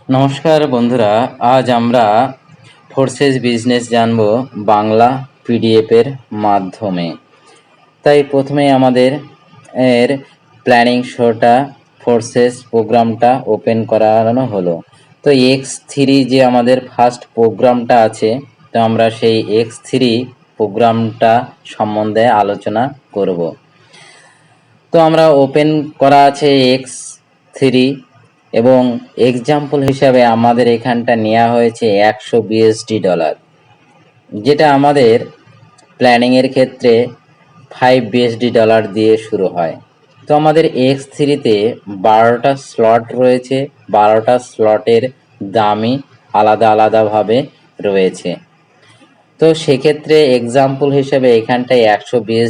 নমস্কার বন্ধুরা, আজ আমরা ফোর্সেস বিজনেস জানব বাংলা পিডিএফ এর মাধ্যমে। তাই প্রথমে আমাদের এর প্ল্যানিং শোটা ফোর্সেস প্রোগ্রামটা ওপেন করানো হলো। তো X3 যে আমাদের ফার্স্ট প্রোগ্রামটা আছে, তো আমরা সেই X3 প্রোগ্রামটা সম্বন্ধে আলোচনা করব। তো আমরা ওপেন করা আছে X3 এবং এক্সাম্পল হিসাবে আমাদের এখানটা নেওয়া হয়েছে $100, যেটা আমাদের প্ল্যানিংয়ের ক্ষেত্রে $5 দিয়ে শুরু হয়। তো আমাদের X3-তে 12টা স্লট রয়েছে, 12টা স্লটের দামই আলাদা আলাদাভাবে রয়েছে। তো সেক্ষেত্রে এক্সাম্পল হিসেবে এখানটায় $120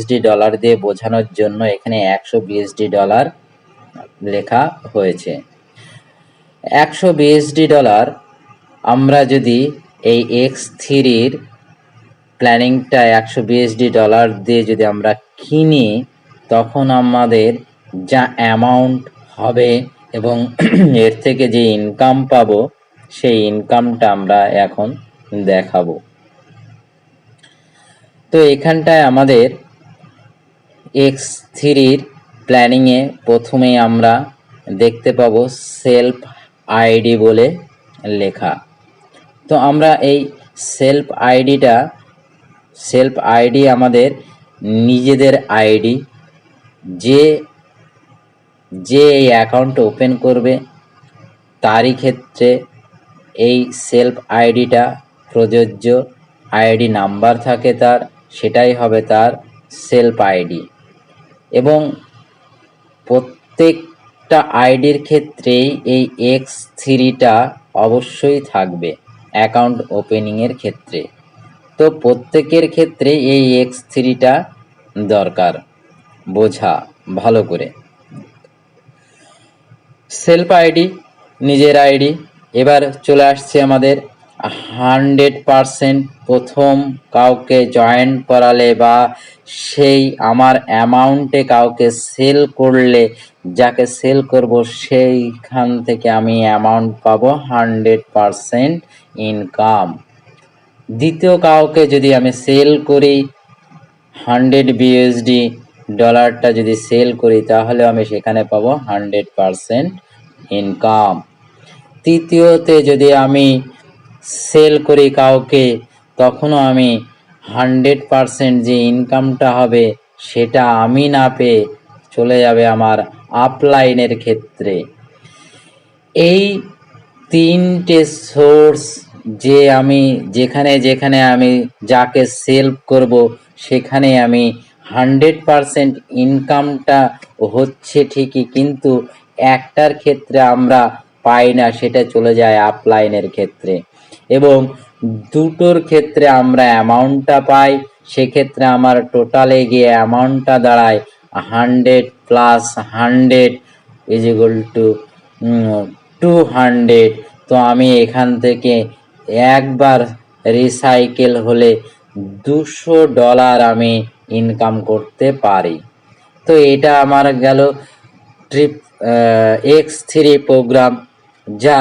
দিয়ে বোঝানোর জন্য এখানে $120 লেখা হয়েছে। $120 আমরা যদি এই X3-র প্ল্যানিংটা $120 দিয়ে যদি আমরা কিনি, তখন আমাদের যা অ্যামাউন্ট হবে এবং এর থেকে যে ইনকাম পাবো, সেই ইনকামটা আমরা এখন দেখাবো। তো এখানটায় আমাদের X3-র প্ল্যানিংয়ে প্রথমেই আমরা দেখতে পাবো সেলফ আইডি বলে লেখা। তো আমরা এই সেলফ আইডি আমাদের নিজেদের আইডি, যে এই অ্যাকাউন্ট ওপেন করবে তারই ক্ষেত্রে এই সেলফ আইডিটা প্রযোজ্য। আইডি নাম্বার থাকে তার, সেটাই হবে তার সেলফ আইডি। এবং প্রত্যেকটা আইডির ক্ষেত্রেই এই X3টা অবশ্যই থাকবে অ্যাকাউন্ট ওপেনিংয়ের ক্ষেত্রে। তো প্রত্যেকের ক্ষেত্রে এই X3টা দরকার বোঝা ভালো করে। সেলফ আইডি, নিজের আইডি। এবার চলে আসছে আমাদের 100% প্রথম কাউকে জয়েন করালে বা সেই আমার অ্যামাউন্টে কাউকে সেল করলে, যাকে সেল করব সেইখান থেকে আমি অ্যামাউন্ট পাবো 100% ইনকাম। দ্বিতীয় কাউকে যদি আমি সেল করি, $100 যদি সেল করি, তাহলে আমি সেখানে পাবো 100% ইনকাম। তৃতীয়তে যদি আমি সেল করি কাউকে, তখনও আমি 100% যে ইনকামটা হবে সেটা আমি না পেয়ে চলে যাবে আমার আপলাইনের ক্ষেত্রে। এই তিনটে সোর্স যে আমি যেখানে আমি যাকে সেল করব সেখানে আমি 100% ইনকামটা হচ্ছে ঠিকই, কিন্তু একটার ক্ষেত্রে আমরা পাই না, সেটা চলে যায় আপলাইনের ক্ষেত্রে। এবং দুটোর ক্ষেত্রে আমরা অ্যামাউন্টটা পাই, সেক্ষেত্রে আমার টোটালে গিয়ে অ্যামাউন্টটা দাঁড়ায় 100 + 100 = 200। তো আমি এখান থেকে একবার রিসাইকেল হলে $200 আমি ইনকাম করতে পারি। তো এটা আমার গেল X3 প্রোগ্রাম, যা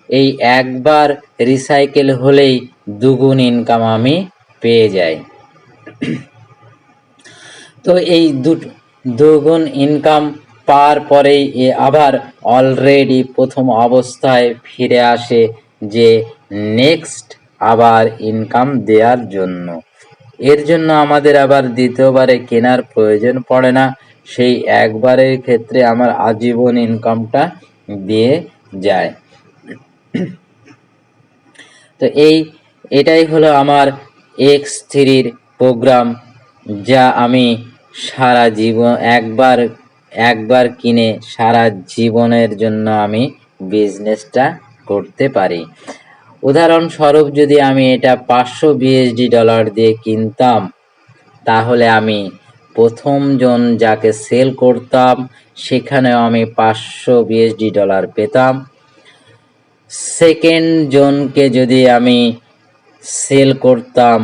এই একবার রিসাইকেল হলেই দ্বিগুণ ইনকাম আমি পেয়ে যাই। তো এই দ্বিগুণ ইনকাম পাওয়ার পরেই আবার অলরেডি প্রথম অবস্থায় ফিরে আসে, যে নেক্সট আবার ইনকাম দেওয়ার জন্য। এর জন্য আমাদের আবার দ্বিতীয়বারে কেনার প্রয়োজন পড়ে না, সেই একবারের ক্ষেত্রে আমার আজীবন ইনকামটা দিয়ে যায়। তো এটাই হলো আমার X3-র প্রোগ্রাম, যা আমি সারা জীবন একবার কিনে সারা জীবনের জন্য আমি বিজনেসটা করতে পারি। উদাহরণস্বরূপ যদি আমি এটা $500 দিয়ে কিনতাম, তাহলে আমি প্রথম জন যাকে সেল করতাম সেখানেও আমি $520 পেতাম। সেকেন্ড জনকে যদি আমি সেল করতাম,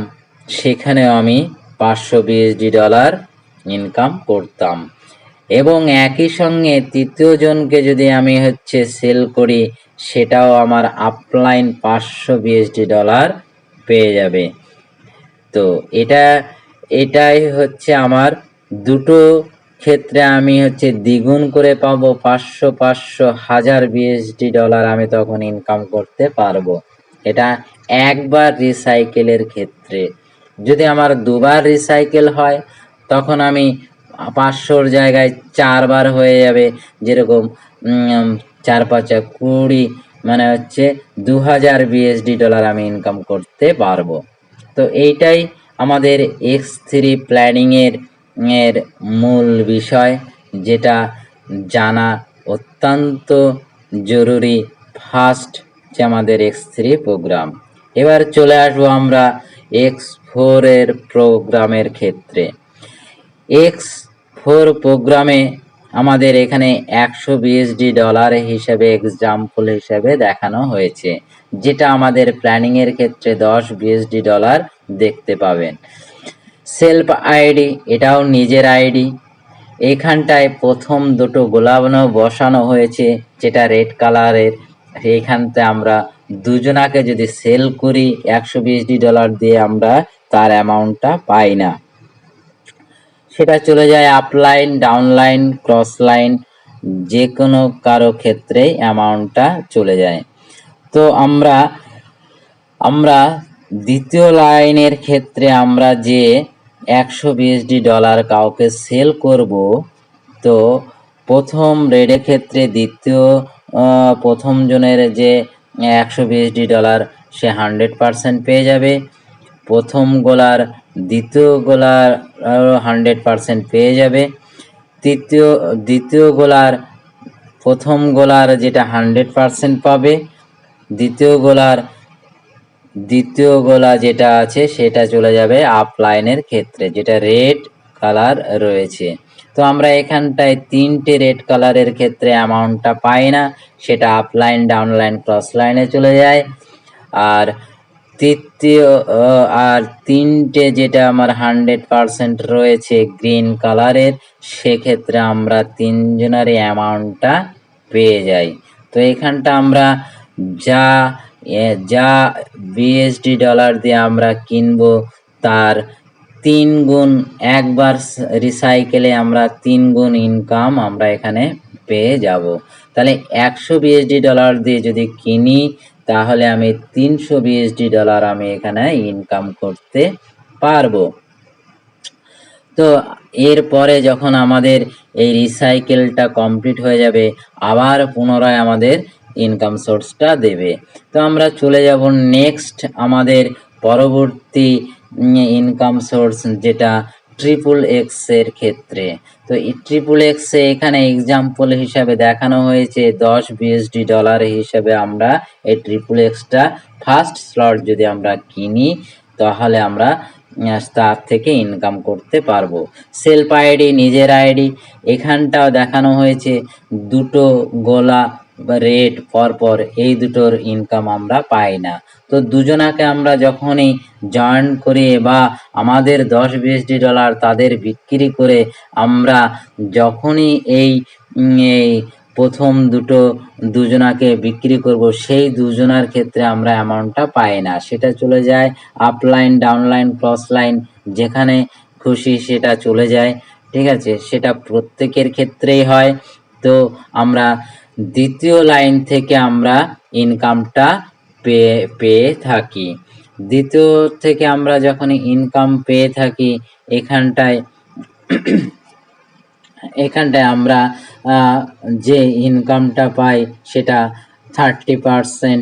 সেখানেও আমি $520 ইনকাম করতাম। এবং একই সঙ্গে তৃতীয় জনকে যদি আমি সেল করি, সেটাও আমার আপলাইন 500 বিএসডি ডলার পেয়ে যাবে। তো এটাই আমার দুটো ক্ষেত্রে আমি দ্বিগুণ করে পাবো, 500 বিএসডি ডলার আমি তখন ইনকাম করতে পারবো। এটা একবার রিসাইকেলের ক্ষেত্রে। যদি আমার দুবার রিসাইকেল হয়, তখন আমি 500-র জায়গায় 4বার হয়ে যাবে, যেরকম 4×5=20, মানে 2000 বিএসডি ডলার আমি ইনকাম করতে পারবো। তো এইটাই আমাদের X3 প্ল্যানিংয়ের মূল বিষয়, যেটা জানা অত্যন্ত জরুরি ফার্স্ট আমাদের X3 প্রোগ্রাম। এবার চলে আসবো আমরা X4 এর প্রোগ্রামের ক্ষেত্রে। X4 প্রোগ্রামে আমাদের এখানে 100 বিএসডি ডলার হিসেবে এক্সাম্পল হিসেবে দেখানো হয়েছে, যেটা আমাদের প্ল্যানিং এর ক্ষেত্রে 10 বিএসডি ডলার দেখতে পাবেন। সেলফ আইডি, এটাও নিজের আইডি। এখানটায় প্রথম দুটো গোলানো বসানো হয়েছে, যেটা রেড কালারের। এইখানতে আমরা দুজনাকে যদি সেল করি 100 বিএসডি ডলার দিয়ে, আমরা তার অ্যামাউন্টটা পাই না, সেটা চলে যায় আপলাইন, ডাউনলাইন, ক্রস লাইন, যে কোনো কারো ক্ষেত্রেই অ্যামাউন্টটা চলে যায়। তো আমরা দ্বিতীয় লাইনের ক্ষেত্রে আমরা যে 100 বিএসডি ডলার কাউকে সেল করব, তো প্রথম রেডের ক্ষেত্রে প্রথম জনের যে 100 বিএসডি ডলার, সে 100% পেয়ে যাবে। প্রথম গোলার দ্বিতীয় গোলার 100% পেয়ে যাবে। দ্বিতীয় গোলার প্রথম গোলার যেটা 100% পাবে, দ্বিতীয় গোলা যেটা আছে সেটা চলে যাবে আপলাইনের ক্ষেত্রে, যেটা রেড কালার রয়েছে। তো আমরা এখানটায় 3টে রেড কালারের ক্ষেত্রে অ্যামাউন্টটা পাই না, সেটা আপলাইন, ডাউনলাইন, ক্রস লাইনে চলে যায়। আর 3টে যেটা আমার 100% রয়েছে গ্রিন কালারের, সেক্ষেত্রে আমরা 3জনেরই অ্যামাউন্টটা পেয়ে যাই। তো এখানটা আমরা যা বিএসডি ডলার দিয়ে আমরা কিনবো, তার 3 গুণ, একবার রিসাইকেলে আমরা 3 গুণ ইনকাম আমরা এখানে পেয়ে যাব। তাহলে 100 বিএসডি ডলার দিয়ে যদি কিনি, তাহলে আমি 300 বিএসডি ডলার আমি এখানে ইনকাম করতে পারবো। তো এরপরে যখন আমাদের এই রিসাইকেলটা কমপ্লিট হয়ে যাবে, আবার পুনরায় আমাদের ইনকাম সোর্সটা দেবে। তো আমরা চলে যাব নেক্সট আমাদের পরবর্তী ইনকাম সোর্স, যেটা XXX এর ক্ষেত্রে। তো XXX এখানে এক্সাম্পল হিসাবে দেখানো হয়েছে 10 বিএসডি ডলার হিসাবে আমরা এই XXXটা ফার্স্ট স্লট যদি আমরা কিনি, তাহলে আমরা তার থেকে ইনকাম করতে পারবো। সেলফ আইডি, নিজের আইডি, এখানটাও দেখানো হয়েছে দুটো গোলা রেট পরপর, এই দুটোর ইনকাম আমরা পাই না। তো দুজনাকে আমরা যখনই জয়েন করি বা আমাদের 10 বিএসডি ডলার তাদের বিক্রি করে, আমরা যখনই এই প্রথম দুজনাকে বিক্রি করব, সেই দুজনার ক্ষেত্রে আমরা অ্যামাউন্টটা পাই না, সেটা চলে যায় আপলাইন, ডাউনলাইন, ক্রস লাইন, যেখানে খুশি সেটা চলে যায়। ঠিক আছে, সেটা প্রত্যেকের ক্ষেত্রেই হয়। তো আমরা দ্বিতীয় লাইন থেকে আমরা ইনকামটা পেয়ে থাকি। দ্বিতীয় থেকে আমরা যখন ইনকাম পেয়ে থাকি, এখানটায় আমরা যে ইনকামটা পাই সেটা 30%,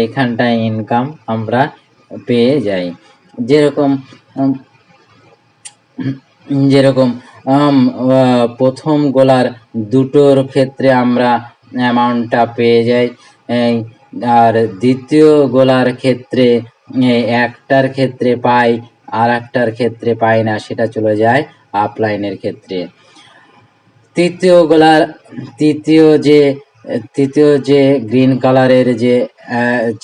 এখানটায় ইনকাম আমরা পেয়ে যাই। যেরকম প্রথম গোলার দুটোর ক্ষেত্রে আমরা অ্যামাউন্টটা পেয়ে যাই, আর দ্বিতীয় গোলার ক্ষেত্রে একটার ক্ষেত্রে পাই, আর একটার ক্ষেত্রে পাই না, সেটা চলে যায় আপলাইনের ক্ষেত্রে। তৃতীয় যে গ্রিন কালারের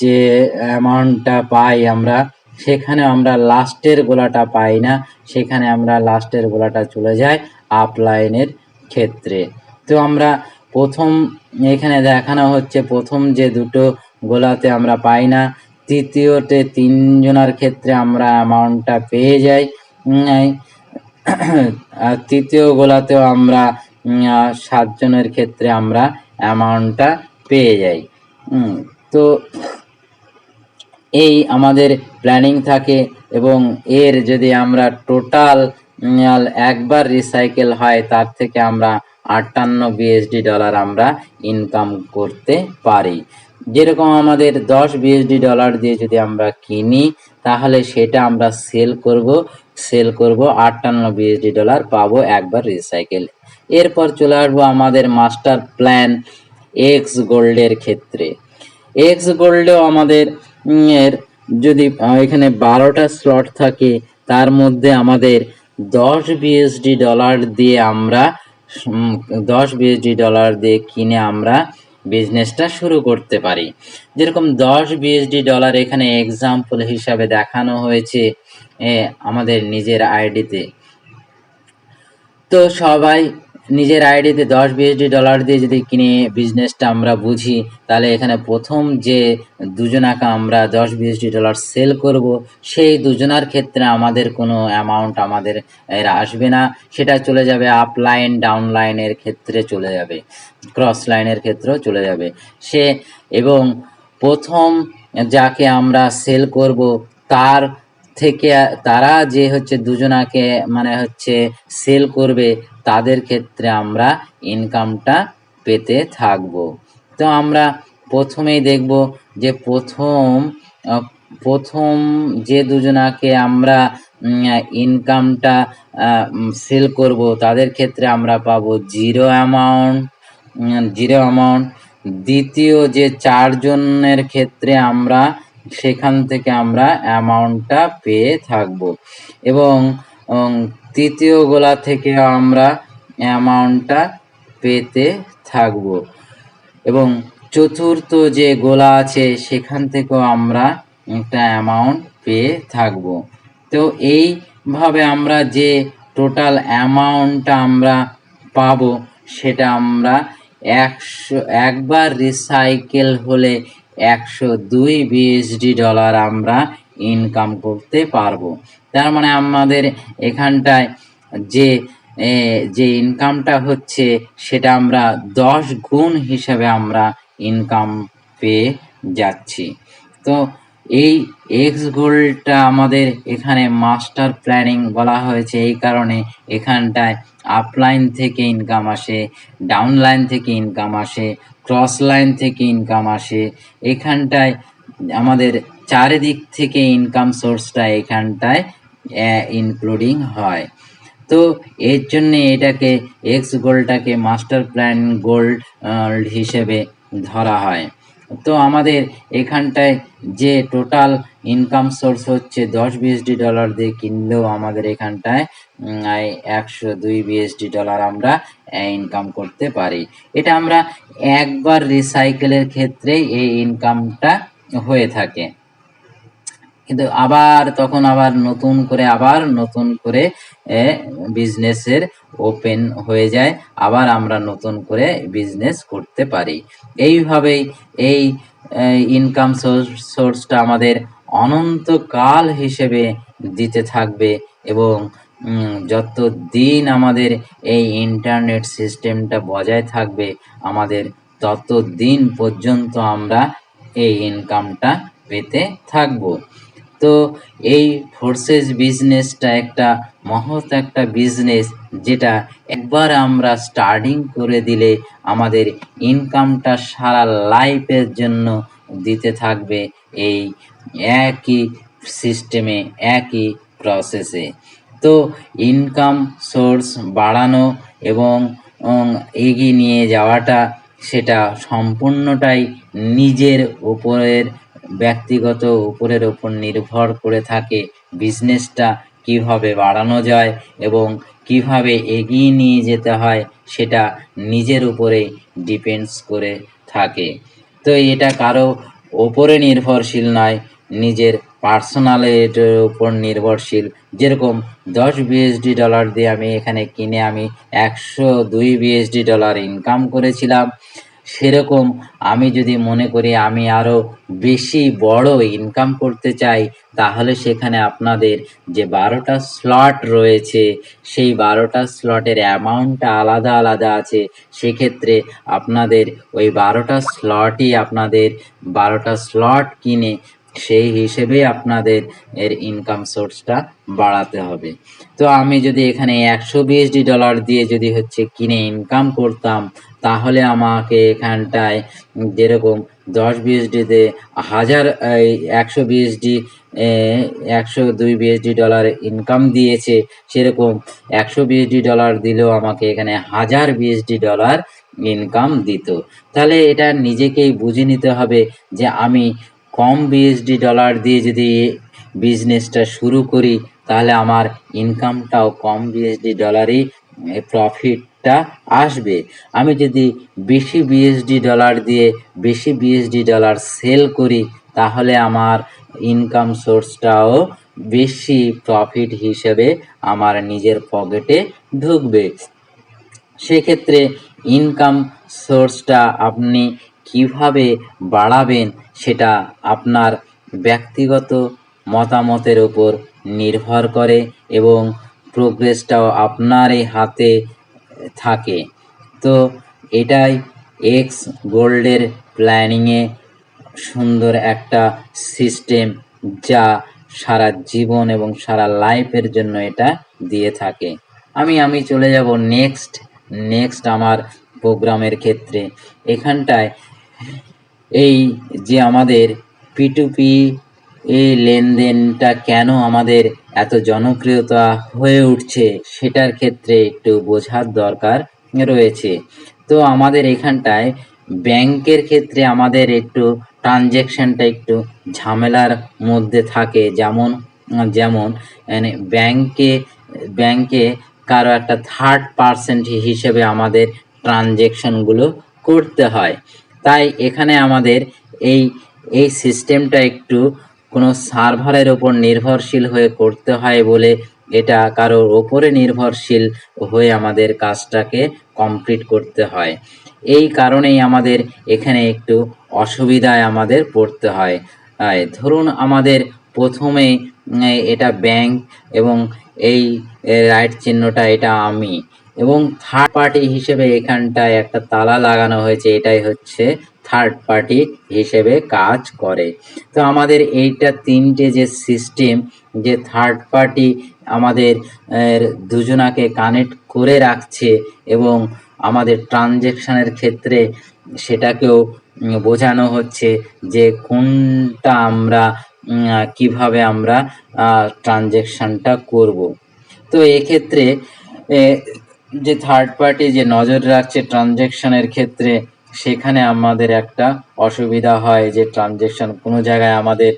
যে অ্যামাউন্টটা পাই আমরা, সেখানে আমরা লাস্টের গোলাটা পাই না, সেখানে আমরা লাস্টের গোলাটা চলে যায় আপলাইনের ক্ষেত্রে। তো আমরা প্রথম এখানে দেখানো হচ্ছে প্রথম যে দুটো গোলাতে আমরা পাই না, তৃতীয়তে 3 জনার ক্ষেত্রে আমরা অ্যামাউন্টটা পেয়ে যাই। আর তৃতীয় গোলাতেও আমরা 7 জনের ক্ষেত্রে আমরা অ্যামাউন্টটা পেয়ে যাই। তো এই আমাদের প্ল্যানিং থাকে, এবং এর যদি আমরা টোটাল একবার রিসাইকেল হয় তার থেকে আমরা 58 বিএসডি ডলার আমরা ইনকাম করতে পারি। যেরকম আমাদের 10 বিএসডি ডলার দিয়ে যদি আমরা কিনি, তাহলে সেটা আমরা সেল করব 58 বিএসডি ডলার পাবো একবার রিসাইকেল। এরপর চলে আসবো আমাদের মাস্টার প্ল্যান এক্স গোল্ডের ক্ষেত্রে। এক্স গোল্ডেও আমাদের এর যদি এখানে 12টা স্লট থাকে, তার মধ্যে আমাদের 10 বিএসডি ডলার দিয়ে আমরা 10 বিএসডি ডলার দিয়ে কিনে আমরা বিজনেসটা শুরু করতে পারি। যেরকম 10 বিএসডি ডলার এখানে এক্সাম্পল হিসাবে দেখানো হয়েছে আমাদের নিজের আইডিতে। তো সবাই নিজের আইডিতে 10 বিএসডি ডলার দিয়ে যদি কিনে বিজনেসটা আমরা বুঝি, তাহলে এখানে প্রথম যে দুজনাকে আমরা 10 বিএসডি ডলার সেল করব, সেই দুজনার ক্ষেত্রে আমাদের কোনো অ্যামাউন্ট আমাদের আসবে না, সেটা চলে যাবে আপ লাইন ডাউন লাইনের ক্ষেত্রে চলে যাবে, ক্রস লাইনের ক্ষেত্রেও চলে যাবে সে। এবং প্রথম যাকে আমরা সেল করব তার থেকে তারা যে হচ্ছে দুজনাকে মানে হচ্ছে সেল করবে, তাদের ক্ষেত্রে আমরা ইনকামটা পেতে থাকব। তো আমরা প্রথমেই দেখব যে প্রথম যে দুজনাকে আমরা ইনকামটা সেল করব, তাদের ক্ষেত্রে আমরা পাবো 0 অ্যামাউন্ট। দ্বিতীয় যে 4 জনের ক্ষেত্রে আমরা সেখান থেকে আমরা অ্যামাউন্টটা পেয়ে থাকব, এবং তৃতীয় গোলা থেকে আমরা অ্যামাউন্টটা পেতে থাকব, এবং চতুর্থ যে গোলা আছে সেখান থেকেও আমরা একটা অ্যামাউন্ট পেয়ে থাকব। তো এইভাবে আমরা যে টোটাল অ্যামাউন্টটা আমরা পাবো, সেটা আমরা একবার রিসাইকেল হলে 102 বিএসডি ডলার আমরা ইনকাম করতে পারবো। তার মানে আমাদের এখানটায় যে ইনকামটা হচ্ছে সেটা আমরা 10 গুণ হিসাবে আমরা ইনকাম পেয়ে যাচ্ছি। তো এই এক্স গোল্ডটা আমাদের এখানে মাস্টার প্ল্যানিং বলা হয়েছে এই কারণে, এখানটায় আপলাইন থেকে ইনকাম আসে, ডাউন লাইন থেকে ইনকাম আসে, ক্রস লাইন থেকে ইনকাম আসে। এখানটায় আমাদের চারিদিক থেকে ইনকাম সোর্সটা এখানটায় ইনক্লুডিং হয়। তো এর জন্যে এটাকে এক্স গোল্ডটাকে মাস্টার প্ল্যান গোল্ড হিসেবে ধরা হয়। তো আমাদের এখানটায় যে টোটাল ইনকাম সোর্স হচ্ছে 10 বিএসডি ডলার দিয়ে কিনলেও আমাদের এখানটায় 102 বিএসডি ডলার আমরা ইনকাম করতে পারি। এটা আমরা একবার রিসাইকেলের ক্ষেত্রে এই ইনকামটা হয়ে থাকে, কিন্তু তখন আবার নতুন করে বিজনেসের ওপেন হয়ে যায়, আবার আমরা নতুন করে বিজনেস করতে পারি। এইভাবেই এই ইনকাম সোর্সটা আমাদের অনন্তকাল হিসেবে দিতে থাকবে, এবং যত দিন আমাদের এই ইন্টারনেট সিস্টেমটা বজায় থাকবে, আমাদের তত দিন পর্যন্ত আমরা এই ইনকামটা পেতে থাকবো। তো এই ফোর্সেস বিজনেসটা একটা মহৎ একটা বিজনেস, যেটা একবার আমরা স্টার্টিং করে দিলে আমাদের ইনকামটা সারা লাইফের জন্য দিতে থাকবে এই একই সিস্টেমে, একই প্রসেসে। তো ইনকাম সোর্স বাড়ানো এবং এগিয়ে নিয়ে যাওয়াটা, সেটা সম্পূর্ণটাই নিজের ব্যক্তিগত উপরের ওপর নির্ভর করে থাকে। বিজনেসটা কিভাবে বাড়ানো যায় এবং কিভাবে এগিয়ে নিয়ে যেতে হয়, সেটা নিজের উপরে ডিপেন্ডস করে থাকে। তো এটা কারো ওপরে নির্ভরশীল নয়, নিজের পার্সোনালের উপর নির্ভরশীল। যেরকম 10 বিএসডি ডলার দিয়ে আমি এখানে কিনে আমি 102 বিএসডি ডলার ইনকাম করেছিলাম। সেরকম আমি যদি মনে করি আমি আরও বেশি বড় ইনকাম করতে চাই, তাহলে সেখানে আপনাদের যে 12টা স্লট রয়েছে, সেই 12টা স্লটের অ্যামাউন্টটা আলাদা আলাদা আছে। সেক্ষেত্রে আপনাদের ওই 12টা স্লটই আপনাদের 12টা স্লট কিনে সেই হিসেবে আপনাদের এর ইনকাম সোর্সটা বাড়াতে হবে। তো আমি যদি এখানে 100 বিএসডি ডলার দিয়ে যদি হচ্ছে কিনে ইনকাম করতাম, তাহলে আমাকে এখানটায় যেরকম 10 বিএসডিতে 100 বিএসডি 102 বিএসডি ডলার ইনকাম দিয়েছে, সেরকম 100 বিএসডি ডলার দিলেও আমাকে এখানে 1000 বিএসডি ডলার ইনকাম দিত। তাহলে এটা নিজেকেই বুঝে নিতে হবে যে আমি কম বিএসডি ডলার দিয়ে যদি বিজনেসটা শুরু করি, তাহলে আমার ইনকামটাও কম বিএসডি ডলারই প্রফিটটা আসবে। আমি যদি বেশি বিএসডি ডলার দিয়ে বেশি বিএসডি ডলার সেল করি, তাহলে আমার ইনকাম সোর্সটাও বেশি প্রফিট হিসেবে আমার নিজের পকেটে ঢুকবে। সেক্ষেত্রে ইনকাম সোর্সটা আপনি কিভাবে বাড়াবেন, সেটা আপনার ব্যক্তিগত মতামতের উপর নির্ভর করে এবং প্রোগ্রেসটাও আপনারই হাতে থাকে। তো এটাই এক্স গোল্ডের প্ল্যানিংয়ে সুন্দর একটা সিস্টেম, যা সারা জীবন এবং সারা লাইফের জন্য এটা দিয়ে থাকে। আমি চলে যাব নেক্সট আমার প্রোগ্রামের ক্ষেত্রে। এখানটায় এই যে আমাদের P2P এই লেনদেনটা কেন আমাদের এত জনপ্রিয়তা হয়ে উঠছে, সেটার ক্ষেত্রে একটু বোঝার দরকার রয়েছে। তো আমাদের এখানটায় ব্যাংকের ক্ষেত্রে আমাদের একটু ট্রানজ্যাকশানটা একটু ঝামেলার মধ্যে থাকে। যেমন মানে ব্যাংকে কারো একটা থার্ড পার্সেন্ট হিসেবে আমাদের ট্রানজ্যাকশানগুলো করতে হয়। তাই এখানে আমাদের এই সিস্টেমটা একটু কোনো সার্ভারের ওপর নির্ভরশীল হয়ে করতে হয় বলে এটা কারোর ওপরে নির্ভরশীল হয়ে আমাদের কাজটাকে কমপ্লিট করতে হয়। এই কারণেই আমাদের এখানে একটু অসুবিধায় আমাদের পড়তে হয়। ধরুন আমাদের প্রথমে এটা ব্যাংক এবং এই রাইট চিহ্নটা এটা আমি, এবং থার্ড পার্টি হিসেবে এখানটায় একটা তালা লাগানো হয়েছে, এটাই হচ্ছে থার্ড পার্টি হিসেবে কাজ করে। তো আমাদের এইটা তিনটে যে সিস্টেম, যে থার্ড পার্টি আমাদের দুজনাকে কানেক্ট করে রাখছে এবং আমাদের ট্রানজ্যাকশানের ক্ষেত্রে সেটাকেও বোঝানো হচ্ছে যে কোনটা আমরা কিভাবে আমরা ট্রানজ্যাকশানটা করব। তো এক্ষেত্রে যে থার্ড পার্টি যে নজর রাখছে ট্রানজ্যাকশানের ক্ষেত্রে, সেখানে আমাদের একটা অসুবিধা হয় যে ট্রানজ্যাকশান কোনো জায়গায় আমাদের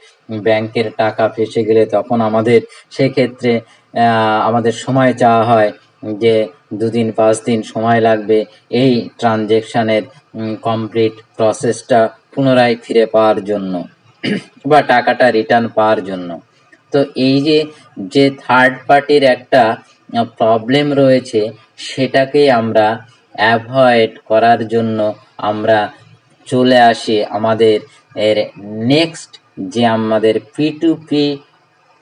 ব্যাংকের টাকা ফেসে গেলে তখন আমাদের সেক্ষেত্রে আমাদের সময় চাওয়া হয় যে 2 দিন 5 দিন সময় লাগবে এই ট্রানজ্যাকশানের কমপ্লিট প্রসেসটা পুনরায় ফিরে পাওয়ার জন্য বা টাকাটা রিটার্ন পাওয়ার জন্য। তো এই যে থার্ড পার্টির একটা প্রবলেম রয়েছে, সেটাকেই আমরা অ্যাভয়েড করার জন্য আমরা চলে আসি আমাদের নেক্সট যে আমাদের P2P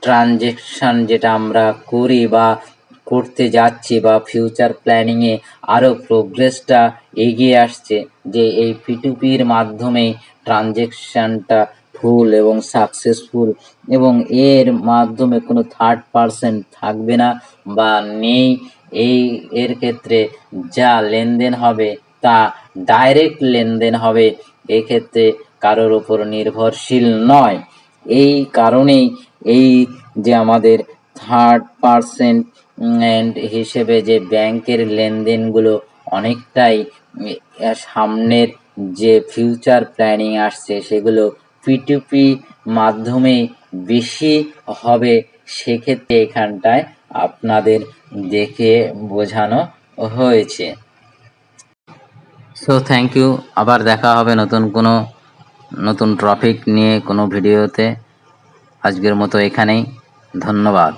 ট্রানজ্যাকশান যেটা আমরা করি বা করতে যাচ্ছি বা ফিউচার প্ল্যানিংয়ে আরও প্রোগ্রেসটা এগিয়ে আসছে, যে এই P2Pর মাধ্যমেই ট্রানজ্যাকশানটা ফুল এবং সাকসেসফুল এবং এর মাধ্যমে কোনো থার্ড পার্সন থাকবে না বা নেই। এর ক্ষেত্রে যা লেনদেন হবে তা ডাইরেক্ট লেনদেন হবে, এক্ষেত্রে কারোর ওপর নির্ভরশীল নয়। এই কারণেই এই যে আমাদের থার্ড পার্সন হিসেবে যে ব্যাংকের লেনদেনগুলো অনেকটাই সামনের যে ফিউচার প্ল্যানিং আসছে সেগুলো P2P মাধ্যমেই বেশি হবে। সেক্ষেত্রে এখানটায় আপনাদের দেখে বোঝানো হয়েছে। So thank you. আবার দেখা হবে নতুন টপিক নিয়ে কোনো ভিডিওতে। আজকের মতো এখানেই, ধন্যবাদ।